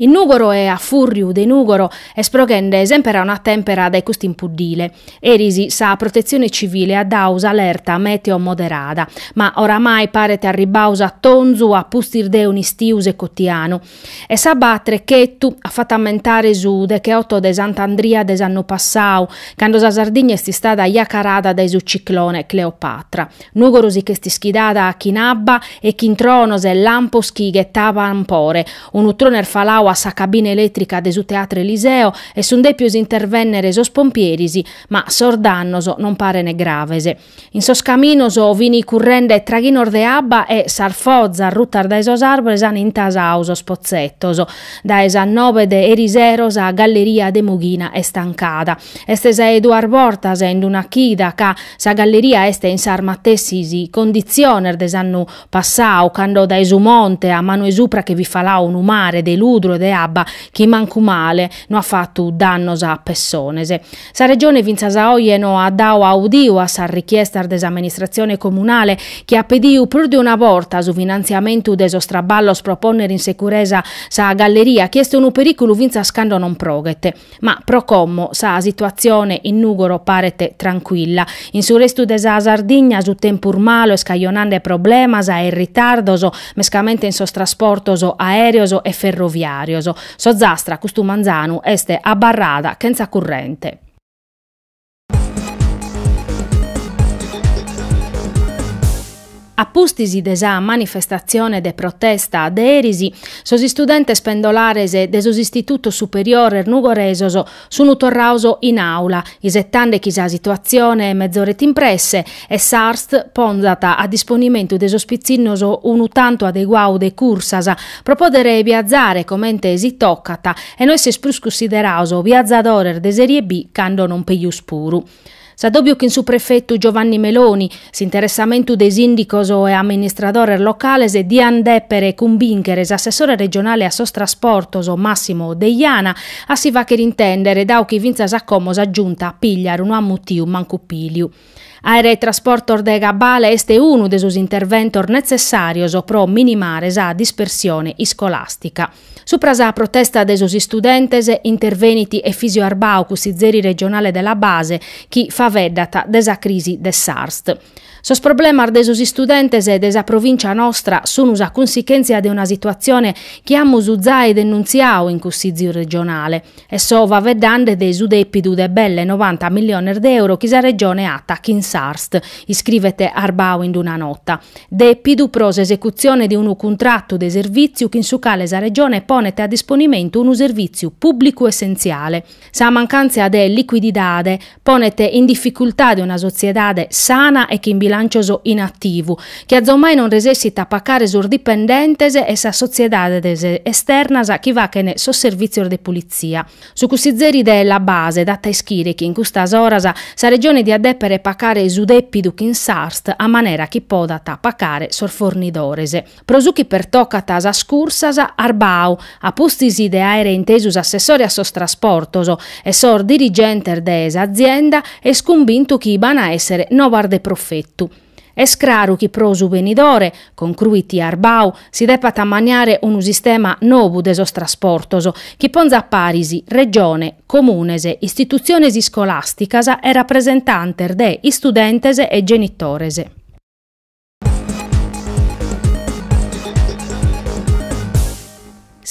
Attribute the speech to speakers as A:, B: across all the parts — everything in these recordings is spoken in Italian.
A: In Nugoro e a Furriu de Nugoro esprogende esempera una tempera dai costi impuddile. Erisi sa protezione civile a dausa allerta meteo moderata, ma oramai parete arribausa tonzu a pustir un istiuse quotidiano. E sa battere che tu ha fatto ammentare su de che 8 de Sant'Andria des anno passau, quando sa Sardegna sti stata iacarada dai su ciclone Cleopatra. Nugoro si che sti schidata a chinabba e chintronos e lampos chi ghettava ampore, un utroner falau a sa cabina elettrica de su teatro Eliseo e sun depius intervennere sos pompierisi, ma sordannoso non pare ne gravese. In sos caminoso vini currende traghinor de abba e sarfozza ruttar dai sos arbores an intasau sos pozzettoso, da esa 9 de eriseros a galleria de Mughina e stancada. Este sa Eduard Bortas in una chida ca sa galleria este in sarmattessisi condizioner des anno passau, quando da esu monte a mano esupra che vi falau un umare de ludro de abba chi mancu male no ha fatto dannos a pessonese. Sa regione vinzasa oieno ha dau audiu a sa richiesta dell'amministrazione comunale che ha pediu pur di una volta su finanziamento de sos traballos proponere in sicurezza sa galleria chieste un pericolo vinza scando non proghete, ma pro commo sa situazione in Nugoro parete tranquilla. In su restu de sa Sardigna su tempur malo e scaglionande problemas e ritardoso mescamente in sos trasportoso aereoso e ferroviarioso. So zastra custu manzanu este abbarrada senza currente. Appustisi de sa manifestazione de protesta de erisi, sos studentes pendolares de sos istituto superiore nugoresoso sono torrauso in aula, isettande chi sa situazione mezz'orette impresse e s'arst ponzata a disponimento de sos pizzinnoso unu tanto adeguau de cursasa, pro podere viazzare comente si toccata e noi se sprus considerauso viazzadorer de serie B cando non peius puru. Sa dobbio che in su prefetto Giovanni Meloni, s'interessamento dei sindicos e amministradores locales e di andeppere cumbincheres assessore regionale a sos trasportos o Massimo Deiana, a si va che intendere dau chi vinza s'accomos aggiunta a pigliare un ammutiu mancupiliu. Aerei trasportor de Gabale este uno de sus interventor necessarios pro minimare sa dispersione scolastica. Supra sa protesta de sus studentes interveniti e fisio arbau cussizeri regionale della base chi fa veddata de sa crisi de SARS. Sos problemas de sus studentes e de sa provincia nostra sono a conseguenza de una situazione che amus uzai denunziau in cussizio regionale e so va veddande de su depidu de belle 90 milioni d'euro chi sa regione attacca in SARS, iscrivete arbau in una nota. Depidu pros esecuzione di un contratto de servizio che in su cale sa regione ponete a disponimento un servizio pubblico essenziale. Sa mancanza de liquiditade ponete in difficoltà di una sociedade sana e che in bilancioso inattivo, che azzomai non resessita pacare sur dipendentes e sa sociedade esternas a chi va che ne so servizio de polizia. Su cussizeri della base data ischire che in custas oras sa regione di adeppere pacare su deppidu in sarst a manera chi podata pacare sor fornidorese. Prosuchi per toccata sa scursas arbau a pustisi de aerei intesus assessori a sos trasportoso e sor dirigenter de esa azienda e scumbintu chi bana essere novar de profettu. Es claro chi pro su venidore, concluiti arbau, si depata maniare un sistema novu de sos trasportoso, chi ponza a parisi, regione, comunese, istituziones scolasticas e rappresentanter de studentes e genitorese.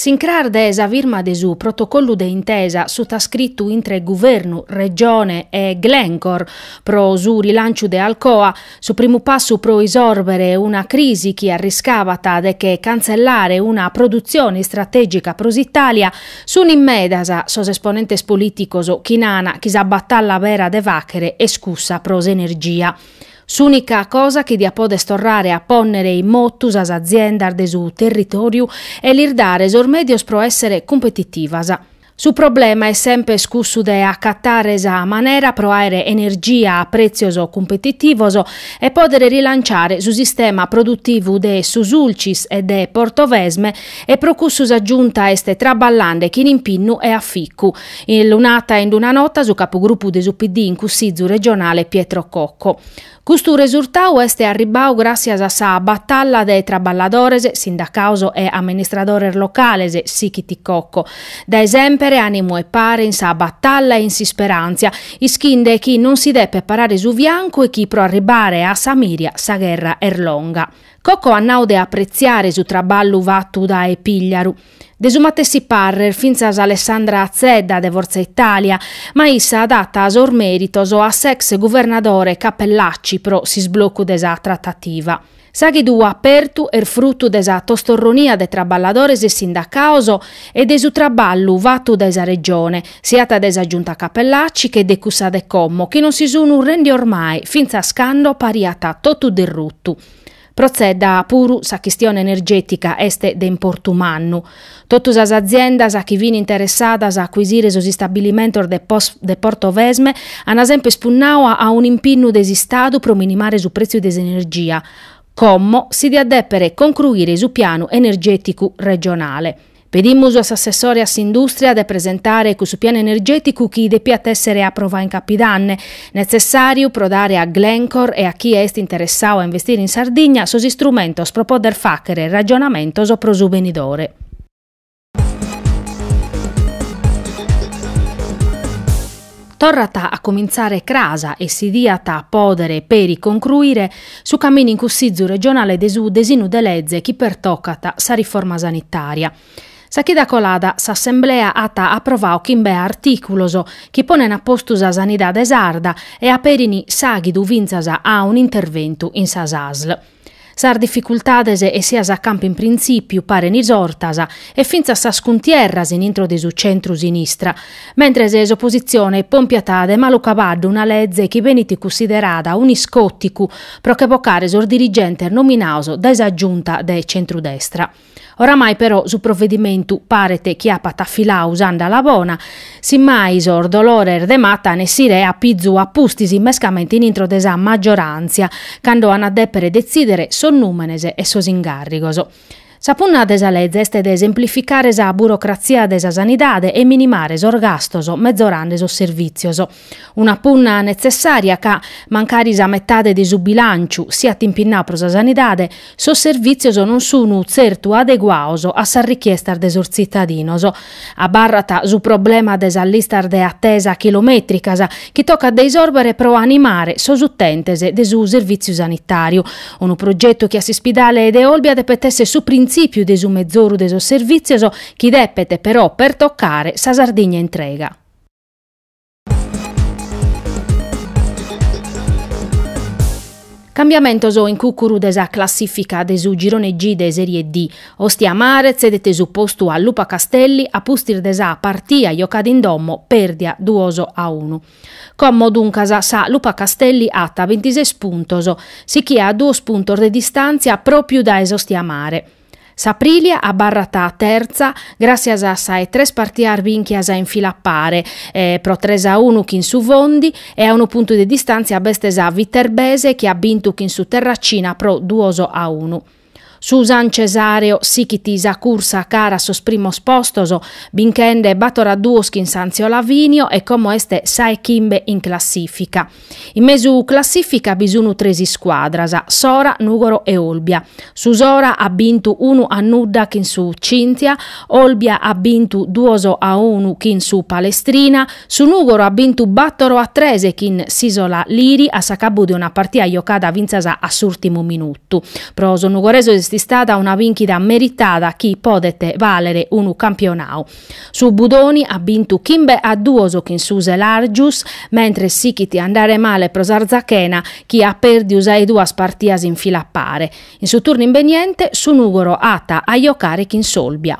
A: S'incrar de sa firma de su protocollo de intesa suta scritto intre governo, regione e Glencore pro su rilancio de Alcoa, su primo passo pro isorbere una crisi chi arriscavata de che cancellare una produzione strategica pros Italia, sun in medasa sos esponentes politicos chi nana chi sa battalla vera de vachere e scussa pros energia. S'unica cosa che dia pode storrare a ponnere in mottus as aziendas de su territoriu e l'irdare sor medios pro essere competitivas. Su problema è sempre scussu de accattare esa manera pro aere energia a prezioso competitivoso e podere rilanciare su sistema produttivo de Susulcis e de Portovesme e pro cussus aggiunta este traballande chi in impinnu e a ficcu. In lunata in una nota su capogruppo de PD in Cussizzu regionale Pietro Cocco. Questo risultato è arrivato grazie a sa battaglia dei traballadores, sindacauso e amministradores locales, Sichiti Cocco. Da esempere animo e pare in sa battaglia e in si speranza, ischinde chi non si deve parare su bianco e chi pro arrivare a Samiria sa guerra erlonga. Cocco annaude apprezzare su traballo vattu da e pigliaru. Desumatessi parrer finza Alessandra Azzedda de Forza Italia, ma issa adatta a sor meritos o a sex governatore Cappellacci pro si sblocco desa trattativa. Saghi du apertu frutto desa tostorronia de traballadores e sindacaoso e de su traballu vattu desa regione, siata desa giunta Cappellacci che de cussa de Commo, che non si sunu rendi ormai, finza scando pariata totu del ruttu. Procedda puru sa questione energetica este de importumannu. Totus as aziendas a chi vin interessadas a acquisire sos stabilimentos de Portovesme han sempre spunnau a un impinnu desistadu pro minimare su prezzo des energia. Commo si diadeppere concluire su piano energetico regionale. Pedimmus a assessore a Industria de presentare su piano energetico chi depia essere approva in capidanne, necessario pro dare a Glencore e a chi est interessato a investire in Sardegna sos istrumentos pro poder facere ragionamentos pro su venidore. Torrata a cominciare crasa e si diata a podere per concluire su cammini in Cussizzu regionale desu desinu de legge chi pertoccata sa riforma sanitaria. Sa chi da colada s'assemblea ata approvau chimbe articuloso chi ponen a postu sa sanidade sarda e a perini saghi du vinzasa a un intervento in sa SASL. Sar difficultades e sia a campo in principio paren isortasa e finza sa scuntierras in intro de su centru sinistra, mentre se opposizione pompiatade malucabaddu una legge chi veniti considerata un iscotticu pro che vocare sor dirigente nominauso da esa giunta de centrudestra. Oramai però su provvedimento parete chi ha patafilà usanda la bona, simmai sor dolore de matta ne si re a pizzu appustisi mescamente in intro desa maggioranza, cando an adeppere decidere son numenese e sos ingarrigoso. Sapunna desa legge este de esemplificare sa burocrazia desa sanidade e minimare sor gastoso mezzorande sos servizioso. Una punna necessaria ca mancari sa mettade di su bilanciu sia timpinnà pro sa sanidade, sos servizioso non sunu certu adeguaoso a sa richiesta de sor cittadinoso. Abarrata su problema desa lista de attesa chilometricasa chi tocca de isorbere pro animare sos utentese de su servizio sanitario. Un progetto che a Sispidale e de Olbia depetesse su principio de su mezzoru de sos servizioso chi depete però per toccare sa Sardegna entrega. Cambiamentos in cucuru desa classifica de su girone G de Serie D. Ostia Mare cedete su postu a Lupa Castelli a pustir desa partia giocata in dommo perdia 2-1. Commo duncasa sa Lupa Castelli atta 26 puntos, si chi ha 2 puntos de distanza proprio da Ostia Mare. S'Aprilia abbarrata a terza grazie a sai 3 partiar vinchias a infilappare pro 3-1 chin su Vondi e a 1 punto di distanza a bestesa Viterbese che ha vinto chin su Terracina pro 2-1. Su San Cesareo Sichitisa cursa cara sos primos postoso, binchende batora duos in Sanzio Lavinio e come este sai chimbe in classifica. In mesu classifica bisunu 3 squadrasa, Sora, Nugoro e Olbia. Su Sora ha vinto 1-0 chin su Cinzia, Olbia ha vinto 2-1 chin su Palestrina, su Nugoro ha vinto battoro a 3 chin Sisola Liri a sacabu di una partita giocata vinzasa a s'ultimo minuto. Proso Nugoreso è stata una vincita meritata chi potete valere un campionau. Su Budoni ha vinto chimbe a 2 chin su Selargius, mentre Sichiti andare male pro Sarzachena chi ha perdius ai 2 partias in fila a pare. In su turno inveniente su Nugoro ata a giocare chin Solbia.